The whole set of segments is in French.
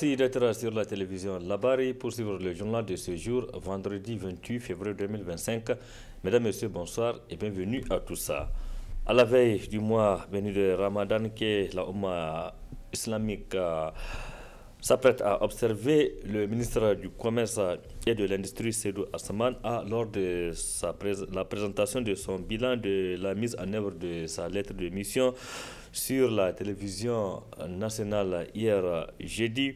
Merci d'être sur la télévision Labari pour suivre le journal de ce jour, vendredi 28 février 2025. Mesdames, Messieurs, bonsoir et bienvenue à tout ça. À la veille du mois béni de Ramadan que la Oumma islamique s'apprête à observer, le ministre du Commerce et de l'Industrie, Seydou Assaman, a, lors de la présentation de son bilan de la mise en œuvre de sa lettre de mission sur la télévision nationale hier jeudi.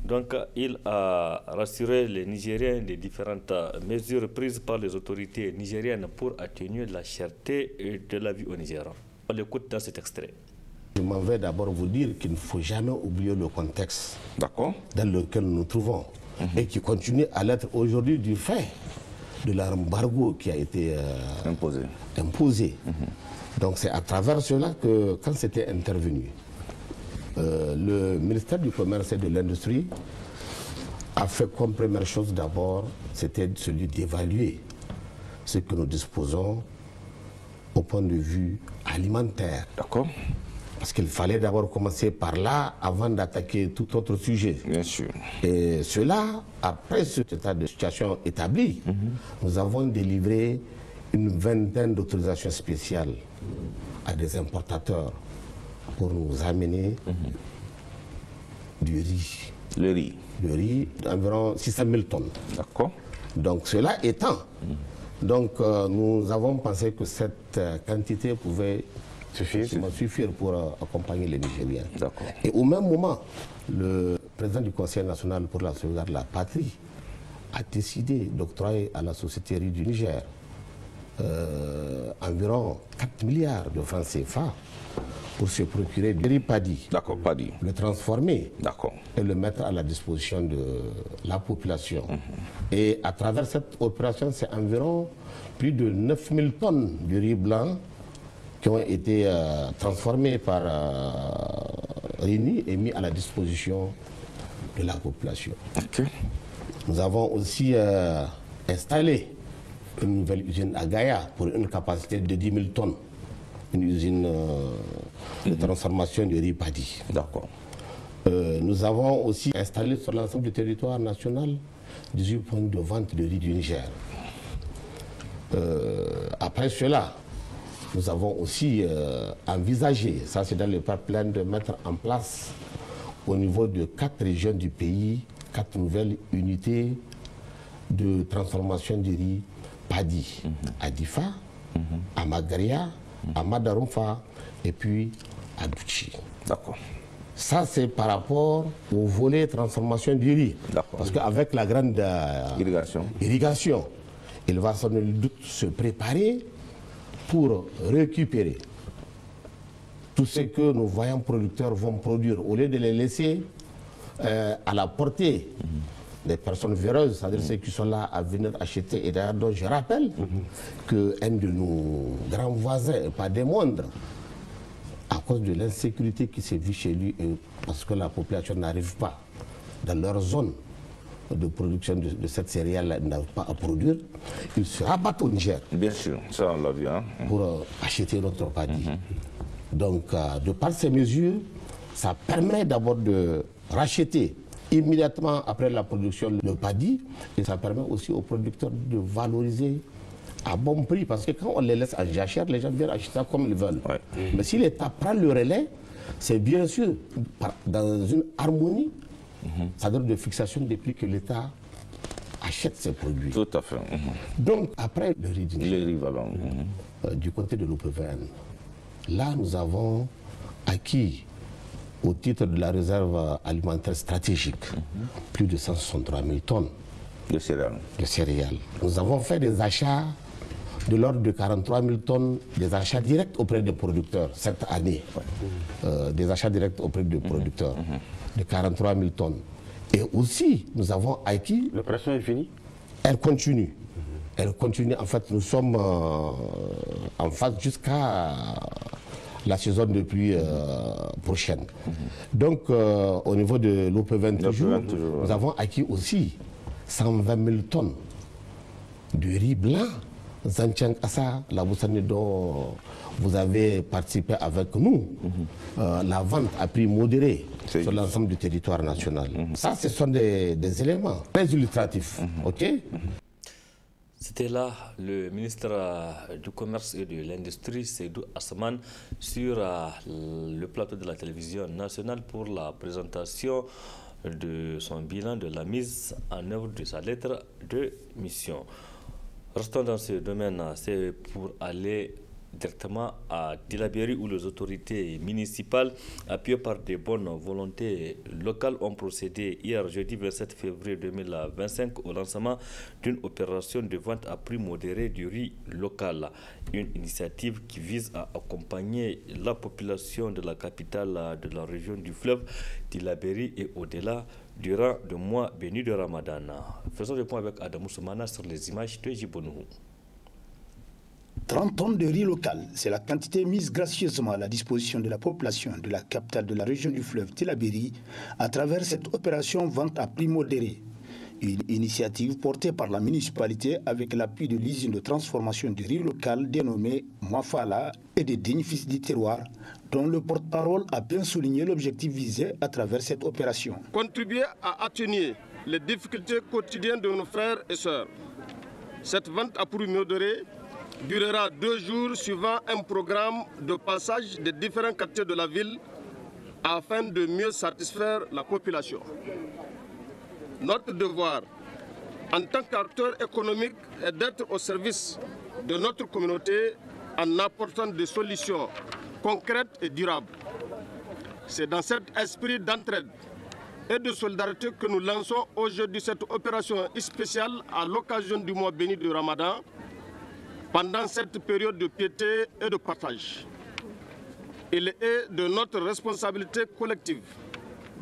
Donc, il a rassuré les Nigériens des différentes mesures prises par les autorités nigériennes pour atténuer la cherté de la vie au Niger. On l'écoute dans cet extrait. Je m'en vais d'abord vous dire qu'il ne faut jamais oublier le contexte dans lequel nous nous trouvons et qui continue à l'être aujourd'hui du fait de l'embargo qui a été imposé. Donc c'est à travers cela que, quand c'était intervenu, le ministère du Commerce et de l'Industrie a fait comme première chose d'abord, c'était celui d'évaluer ce que nous disposons au point de vue alimentaire. D'accord. Parce qu'il fallait d'abord commencer par là avant d'attaquer tout autre sujet. Bien sûr. Et cela, après cet état de situation établi, nous avons délivré une vingtaine d'autorisations spéciales à des importateurs pour nous amener du riz. Le riz. Le riz d'environ 600 000 tonnes. D'accord. Donc cela étant, donc, nous avons pensé que cette quantité pouvait suffire pour accompagner les Nigériens. Et au même moment, le président du Conseil national pour la sauvegarde de la patrie a décidé d'octroyer à la Société riz du Niger environ 4 milliards de francs CFA pour se procurer du riz paddy. D'accord, paddy. Le transformer et le mettre à la disposition de la population. Et à travers cette opération, c'est environ plus de 9000 tonnes de riz blanc qui ont été transformés par RINI et mis à la disposition de la population. Nous avons aussi installé une nouvelle usine à Gaïa pour une capacité de 10 000 tonnes. Une usine de transformation de riz paddy. D'accord. Nous avons aussi installé sur l'ensemble du territoire national 18 points de vente de riz du Niger. Après cela, nous avons aussi envisagé, ça c'est dans le plan, de mettre en place au niveau de 4 régions du pays, 4 nouvelles unités de transformation du riz paddy. À Difa, à Magaria, à Madarumfa et puis à Douchi. D'accord. Ça c'est par rapport au volet transformation du riz. Parce qu'avec la grande irrigation, il va sans nul doute se préparer pour récupérer tout ce que nos vaillants producteurs vont produire, au lieu de les laisser à la portée des personnes véreuses, c'est-à-dire ceux qui sont là à venir acheter. Et d'ailleurs, donc, je rappelle qu'un de nos grands voisins, et pas des moindres, à cause de l'insécurité qui s'est vue chez lui, et parce que la population n'arrive pas dans leur zone de production de cette céréale, n'arrive pas à produire, ils se rabattent au Niger. Bien sûr, ça on l'a vu. Pour acheter notre paddy. Donc, de par ces mesures, ça permet d'abord de racheter immédiatement après la production le paddy, et ça permet aussi aux producteurs de valoriser à bon prix, parce que quand on les laisse en jachère, les gens viennent acheter ça comme ils veulent. Mais si l'État prend le relais, c'est bien sûr dans une harmonie, c'est-à-dire de fixation des prix, que l'État achète ces produits. Tout à fait. Donc, après le riz du côté de l'OPVN, là, nous avons acquis, au titre de la réserve alimentaire stratégique, plus de 163 000 tonnes de céréales. Nous avons fait des achats de l'ordre de 43 000 tonnes, des achats directs auprès des producteurs cette année. Des achats directs auprès des producteurs de 43 000 tonnes. Et aussi, nous avons acquis... L'opération est finie? Elle continue. Elle continue. En fait, nous sommes en phase jusqu'à la saison de pluie prochaine. Donc, au niveau de l'OP20 toujours, nous avons acquis aussi 120 000 tonnes de riz blanc Zanchan Assa, la Boussani dont vous avez participé avec nous, la vente à prix modéré sur l'ensemble du territoire national. Ça, ce sont des éléments très illustratifs. Ok. C'était là le ministre du Commerce et de l'Industrie, Seydou Assaman, sur le plateau de la télévision nationale pour la présentation de son bilan de la mise en œuvre de sa lettre de mission. Restons dans ce domaine, c'est pour aller directement à Tillabéri où les autorités municipales, appuyées par des bonnes volontés locales, ont procédé hier jeudi 27 février 2025 au lancement d'une opération de vente à prix modéré du riz local. Une initiative qui vise à accompagner la population de la capitale de la région du fleuve Tillabéri et au-delà durant le mois béni de Ramadan. Faisons le point avec Adamou Soumana sur les images de Djibounou. 30 tonnes de riz local, c'est la quantité mise gracieusement à la disposition de la population de la capitale de la région du fleuve Tillabéri à travers cette opération vente à prix modéré. Une initiative portée par la municipalité avec l'appui de l'usine de transformation du riz local dénommée Mafala et des bénéfices du terroir, dont le porte-parole a bien souligné l'objectif visé à travers cette opération. Contribuer à atténuer les difficultés quotidiennes de nos frères et sœurs. Cette vente à prix modéré durera 2 jours suivant un programme de passage des différents quartiers de la ville afin de mieux satisfaire la population. Notre devoir en tant qu'acteur économique est d'être au service de notre communauté en apportant des solutions concrètes et durables. C'est dans cet esprit d'entraide et de solidarité que nous lançons aujourd'hui cette opération spéciale à l'occasion du mois béni de Ramadan, pendant cette période de piété et de partage. Il est de notre responsabilité collective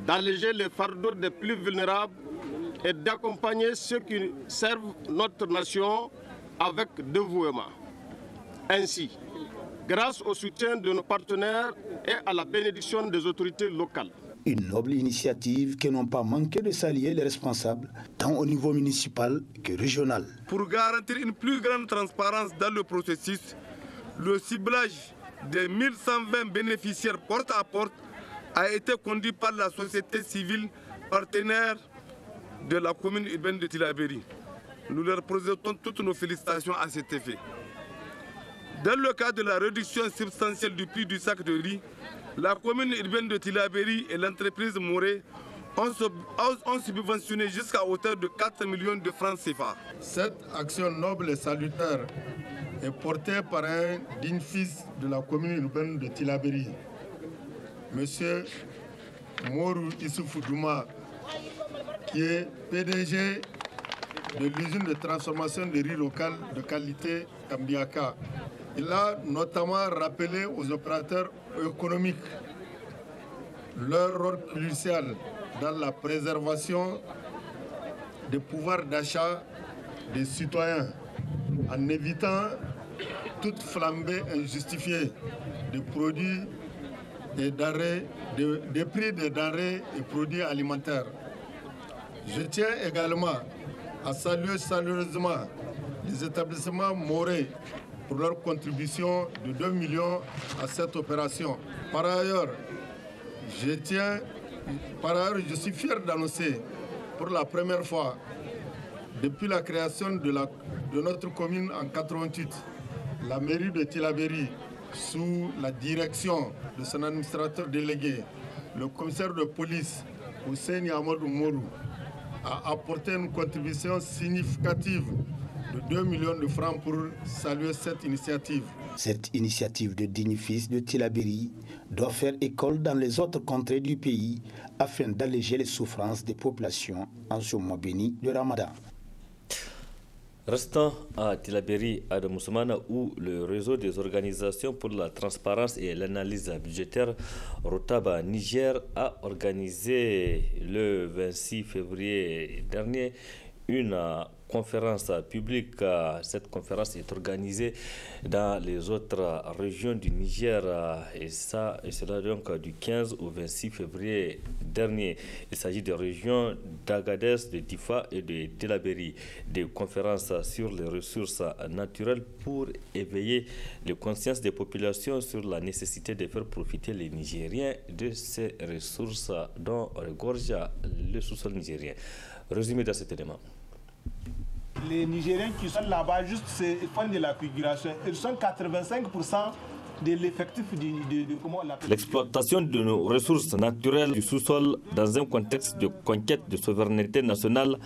d'alléger les fardeaux des plus vulnérables et d'accompagner ceux qui servent notre nation avec dévouement. Ainsi, grâce au soutien de nos partenaires et à la bénédiction des autorités locales. Une noble initiative que n'ont pas manqué de saluer les responsables, tant au niveau municipal que régional. Pour garantir une plus grande transparence dans le processus, le ciblage des 1120 bénéficiaires porte à porte a été conduit par la société civile partenaire de la commune urbaine de Tillabéri. Nous leur présentons toutes nos félicitations à cet effet. Dans le cadre de la réduction substantielle du prix du sac de riz, la commune urbaine de Tillabéri et l'entreprise Moré ont subventionné jusqu'à hauteur de 4 millions de francs CFA. Cette action noble et salutaire est portée par un digne fils de la commune urbaine de Tillabéri, M. Morou Issoufou Douma, qui est PDG de l'usine de transformation de riz local de qualité Kambiaka. Il a notamment rappelé aux opérateurs économiques leur rôle crucial dans la préservation des pouvoirs d'achat des citoyens en évitant toute flambée injustifiée des produits et des prix des denrées et produits alimentaires. Je tiens également à saluer chaleureusement les établissements Moré pour leur contribution de 2 millions à cette opération. Par ailleurs, je suis fier d'annoncer pour la première fois, depuis la création de notre commune en 1988, la mairie de Tillabéri, sous la direction de son administrateur délégué, le commissaire de police, Hussein Amadou Morou, a apporté une contribution significative de 2 millions de francs pour saluer cette initiative. Cette initiative de digne fils de Tillabéri doit faire école dans les autres contrées du pays afin d'alléger les souffrances des populations en ce mois béni de Ramadan. Restant à Tillabéri, Adamou Soumana, où le réseau des organisations pour la transparence et l'analyse budgétaire Rotaba Niger a organisé le 26 février dernier une conférence publique. Cette conférence est organisée dans les autres régions du Niger et cela donc du 15 au 26 février dernier. Il s'agit des régions d'Agadez, de Difa et de Tillabéri. Des conférences sur les ressources naturelles pour éveiller les consciences des populations sur la nécessité de faire profiter les Nigériens de ces ressources dont regorge le sous-sol nigérien. Résumé dans cet élément. Les Nigériens qui sont là-bas juste font de la figuration. Ils sont 85% de l'effectif comment on l'appelle. L'exploitation de nos ressources naturelles du sous-sol dans un contexte de conquête de souveraineté nationale,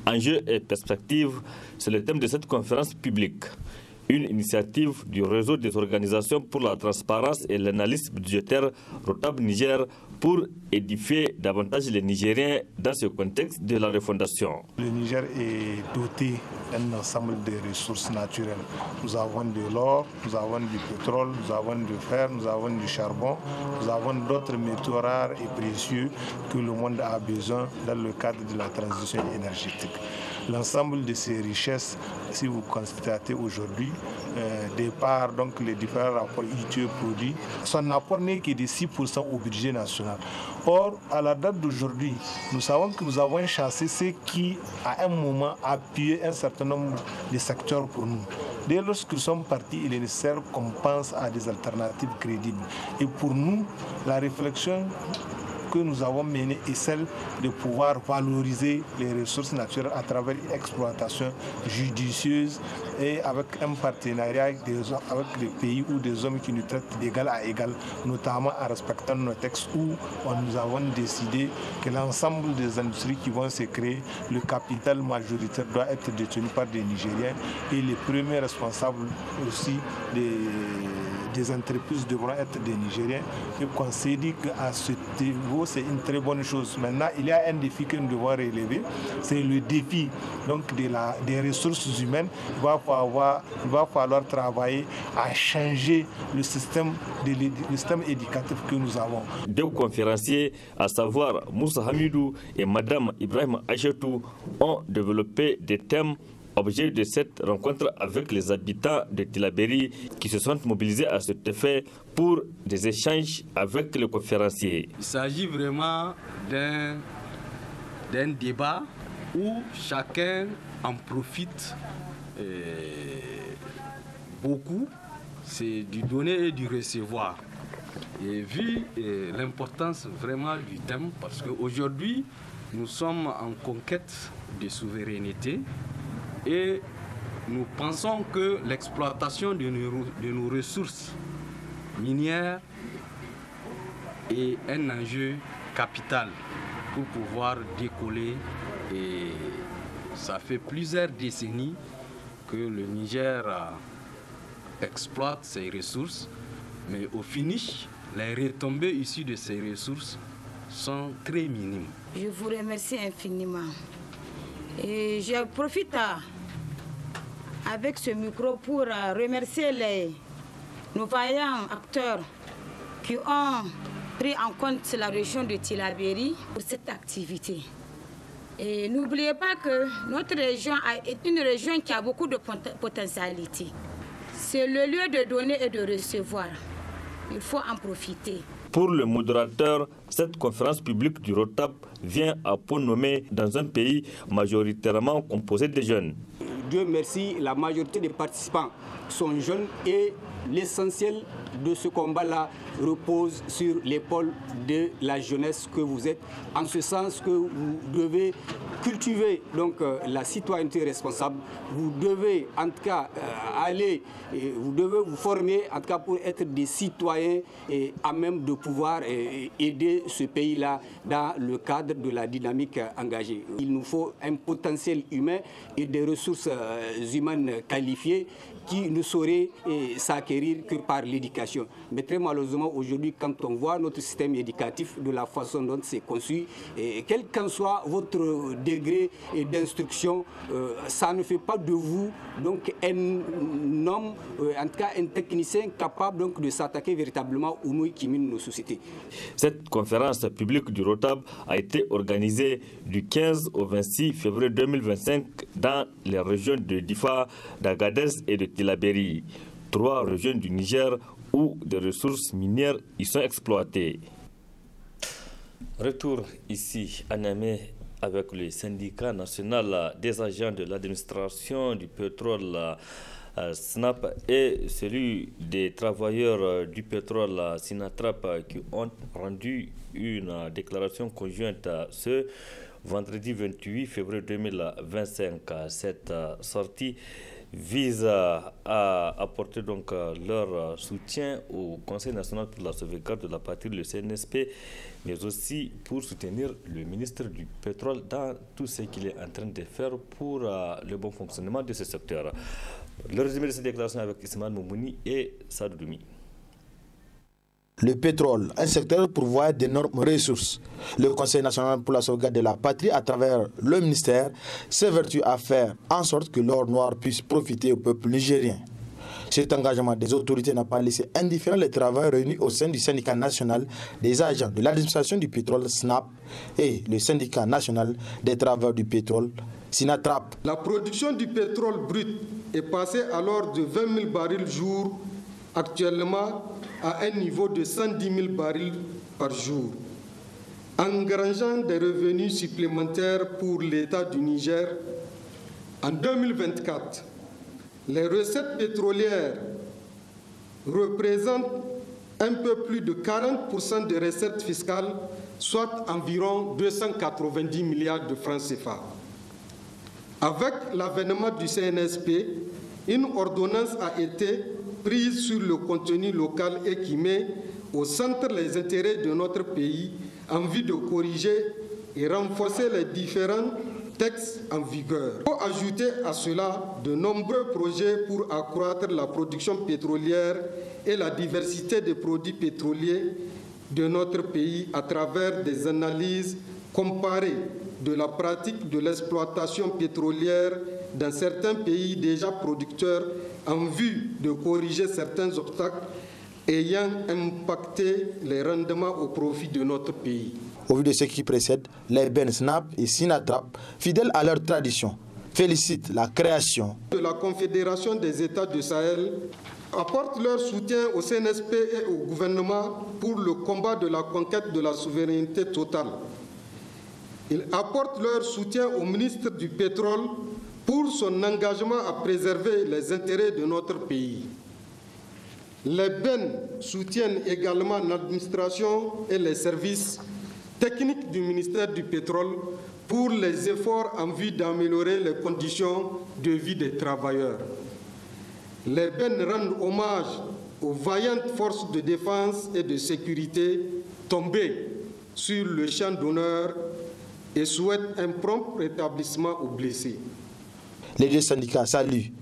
enjeux et perspectives, c'est le thème de cette conférence publique. Une initiative du réseau des organisations pour la transparence et l'analyse budgétaire Rotab Niger pour édifier davantage les Nigériens dans ce contexte de la refondation. Le Niger est doté d'un ensemble de ressources naturelles. Nous avons de l'or, nous avons du pétrole, nous avons du fer, nous avons du charbon, nous avons d'autres métaux rares et précieux que le monde a besoin dans le cadre de la transition énergétique. L'ensemble de ces richesses, si vous constatez aujourd'hui, départ donc les différents rapports ITIE produits, son apport n'est que de 6% au budget national. Or, à la date d'aujourd'hui, nous savons que nous avons chassé ce qui, à un moment, a appuyé un certain nombre de secteurs pour nous. Dès lorsqu'ils sont partis, il est nécessaire qu'on pense à des alternatives crédibles. Et pour nous, la réflexion que nous avons menée est celle de pouvoir valoriser les ressources naturelles à travers une exploitation judicieuse et avec un partenariat avec des pays ou des hommes qui nous traitent d'égal à égal, notamment en respectant nos textes où nous avons décidé que l'ensemble des industries qui vont se créer, le capital majoritaire doit être détenu par des Nigériens et les premiers responsables aussi des entreprises devront être des Nigériens. Et qu'on s'est dit qu'à ce niveau, c'est une très bonne chose. Maintenant, il y a un défi que nous devons relever, c'est le défi donc des ressources humaines. Il va falloir travailler à changer le système éducatif que nous avons. Deux conférenciers, à savoir Moussa Hamidou et Madame Ibrahim Achetou, ont développé des thèmes objet de cette rencontre avec les habitants de Tillabéri qui se sont mobilisés à cet effet pour des échanges avec les conférenciers. Il s'agit vraiment d'un débat où chacun en profite beaucoup. C'est du donner et du recevoir. Et vu l'importance vraiment du thème, parce qu'aujourd'hui, nous sommes en conquête de souveraineté. Et nous pensons que l'exploitation de nos ressources minières est un enjeu capital pour pouvoir décoller. Et ça fait plusieurs décennies que le Niger exploite ses ressources, mais au finish, les retombées issues de ces ressources sont très minimes. Je vous remercie infiniment. Et je profite avec ce micro pour remercier nos vaillants acteurs qui ont pris en compte la région de Tillabéri pour cette activité. Et n'oubliez pas que notre région est une région qui a beaucoup de potentialités. C'est le lieu de donner et de recevoir. Il faut en profiter. Pour le modérateur, cette conférence publique du Rotab vient à point nommé dans un pays majoritairement composé de jeunes. Dieu merci, la majorité des participants sont jeunes et l'essentiel de ce combat-là repose sur l'épaule de la jeunesse que vous êtes, en ce sens que vous devez cultiver donc la citoyenneté responsable. Vous devez en tout cas vous devez vous former en tout cas pour être des citoyens à même de pouvoir aider ce pays-là dans le cadre de la dynamique engagée. Il nous faut un potentiel humain et des ressources humaines qualifiées qui ne sauraient s'acquérir que par l'éducation. Mais très malheureusement, aujourd'hui, quand on voit notre système éducatif de la façon dont c'est conçu, quel qu'en soit votre degré d'instruction, ça ne fait pas de vous donc un homme, en tout cas un technicien capable donc, de s'attaquer véritablement aux nouilles qui minent nos sociétés. Cette conférence publique du ROTAB a été organisée du 15 au 26 février 2025 dans les régions de Difa, d'Agadez et de Tillabéri, 3 régions du Niger où des ressources minières y sont exploitées. Retour ici à Niamey avec le syndicat national des agents de l'administration du pétrole SNAP et celui des travailleurs du pétrole Sinatrap qui ont rendu une déclaration conjointe ce vendredi 28 février 2025. Cette sortie vise à apporter donc leur soutien au Conseil national pour la sauvegarde de la patrie, le CNSP, mais aussi pour soutenir le ministre du Pétrole dans tout ce qu'il est en train de faire pour le bon fonctionnement de ce secteur. Le résumé de cette déclaration avec Ismaël Moumouni et Sadou Doumi. Le pétrole, un secteur pourvoyeur d'énormes ressources. Le Conseil national pour la sauvegarde de la patrie, à travers le ministère, s'évertue à faire en sorte que l'or noir puisse profiter au peuple nigérien. Cet engagement des autorités n'a pas laissé indifférents les travailleurs réunis au sein du syndicat national des agents de l'administration du pétrole SNAP et le syndicat national des travailleurs du pétrole Sinatrap. La production du pétrole brut est passée alors de 20 000 barils jour actuellement à un niveau de 110 000 barils par jour, engrangeant des revenus supplémentaires pour l'État du Niger. En 2024, les recettes pétrolières représentent un peu plus de 40% des recettes fiscales, soit environ 290 milliards de francs CFA. Avec l'avènement du CNSP, une ordonnance a été prise sur le contenu local et qui met au centre les intérêts de notre pays en vue de corriger et renforcer les différents textes en vigueur. Il faut ajouter à cela de nombreux projets pour accroître la production pétrolière et la diversité des produits pétroliers de notre pays à travers des analyses comparées de la pratique de l'exploitation pétrolière dans certains pays déjà producteurs en vue de corriger certains obstacles ayant impacté les rendements au profit de notre pays. Au vu de ce qui précède, les Ben SNAP et Sinatrap, fidèles à leur tradition, félicitent la création de la Confédération des États du Sahel, apportent leur soutien au CNSP et au gouvernement pour le combat de la conquête de la souveraineté totale. Ils apportent leur soutien au ministre du Pétrole pour son engagement à préserver les intérêts de notre pays. Les BEN soutiennent également l'administration et les services techniques du ministère du Pétrole pour les efforts en vue d'améliorer les conditions de vie des travailleurs. Les BEN rendent hommage aux vaillantes forces de défense et de sécurité tombées sur le champ d'honneur et souhaitent un prompt rétablissement aux blessés. Les deux syndicats saluent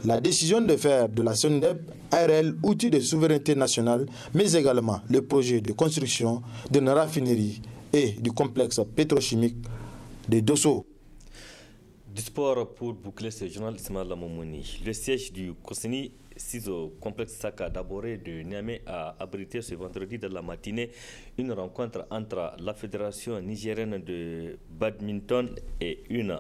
la décision de faire de la SONDEP un réel outil de souveraineté nationale, mais également le projet de construction d'une raffinerie et du complexe pétrochimique de Dosso. Du sport pour boucler ce journal, Ismaël Moumouni. Le siège du COSENI, CISO, complexe Saka d'Aboré de Niamey, a abrité ce vendredi dans la matinée une rencontre entre la Fédération nigérienne de badminton et une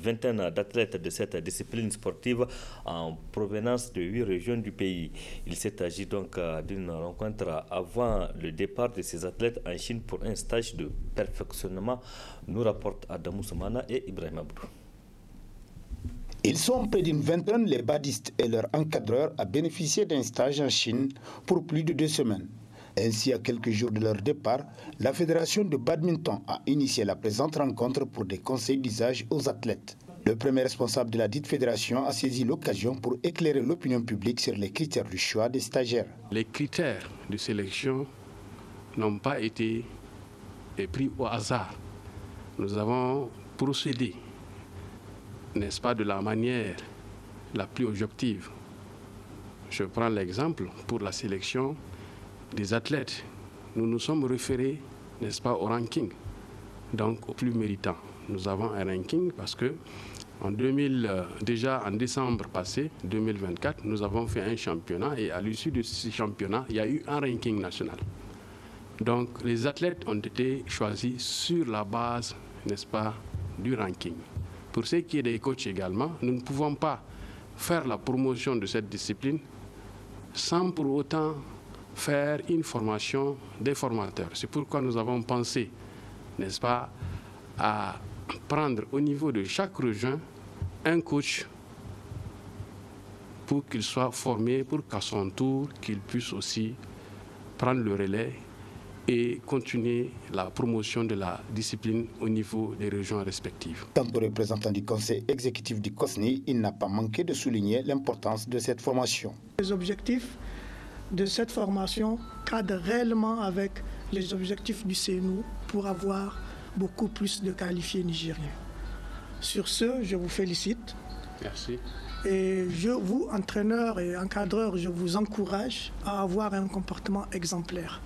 vingtaine d'athlètes de cette discipline sportive en provenance de 8 régions du pays. Il s'est agi donc d'une rencontre avant le départ de ces athlètes en Chine pour un stage de perfectionnement, nous rapportent Adamou Soumana et Ibrahim Abdou. Ils sont près d'une vingtaine, les badistes et leurs encadreurs, à bénéficier d'un stage en Chine pour plus de 2 semaines. Ainsi, à quelques jours de leur départ, la Fédération de badminton a initié la présente rencontre pour des conseils d'usage aux athlètes. Le premier responsable de la dite fédération a saisi l'occasion pour éclairer l'opinion publique sur les critères du choix des stagiaires. Les critères de sélection n'ont pas été pris au hasard. Nous avons procédé n'est-ce pas, de la manière la plus objective. Je prends l'exemple pour la sélection des athlètes. Nous nous sommes référés, n'est-ce pas, au ranking, donc au plus méritant. Nous avons un ranking parce que déjà en décembre passé, 2024, nous avons fait un championnat et à l'issue de ce championnat, il y a eu un ranking national. Donc les athlètes ont été choisis sur la base, n'est-ce pas, du ranking. Pour ce qui est des coachs également, nous ne pouvons pas faire la promotion de cette discipline sans pour autant faire une formation des formateurs. C'est pourquoi nous avons pensé, n'est-ce pas, à prendre au niveau de chaque région un coach pour qu'il soit formé, pour qu'à son tour, qu'il puisse aussi prendre le relais et continuer la promotion de la discipline au niveau des régions respectives. Quant au représentant du conseil exécutif du COSNI, il n'a pas manqué de souligner l'importance de cette formation. Les objectifs de cette formation cadrent réellement avec les objectifs du CNO pour avoir beaucoup plus de qualifiés nigériens. Sur ce, je vous félicite. Merci. Et je vous, entraîneurs et encadreurs, je vous encourage à avoir un comportement exemplaire.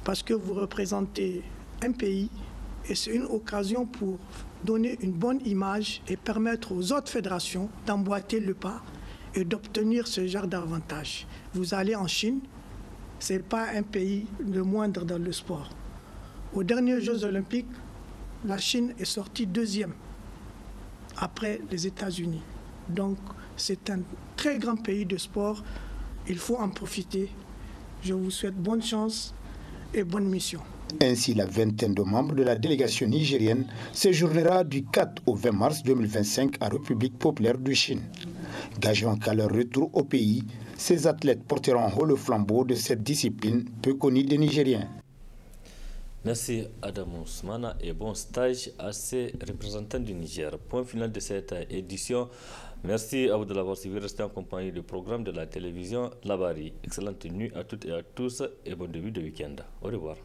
Parce que vous représentez un pays et c'est une occasion pour donner une bonne image et permettre aux autres fédérations d'emboîter le pas et d'obtenir ce genre d'avantages. Vous allez en Chine, ce n'est pas un pays le moindre dans le sport. Aux derniers Jeux olympiques, la Chine est sortie deuxième après les États-Unis. Donc c'est un très grand pays de sport, il faut en profiter. Je vous souhaite bonne chance et bonne mission. Ainsi, la vingtaine de membres de la délégation nigérienne séjournera du 4 au 20 mars 2025 à République populaire de Chine. Gageant qu'à leur retour au pays, ces athlètes porteront haut le flambeau de cette discipline peu connue des Nigériens. Merci Adam Ousmana et bon stage à ces représentants du Niger. Point final de cette édition. Merci à vous de l'avoir suivi. Restez en compagnie du programme de la télévision Labari. Excellente nuit à toutes et à tous et bon début de week-end. Au revoir.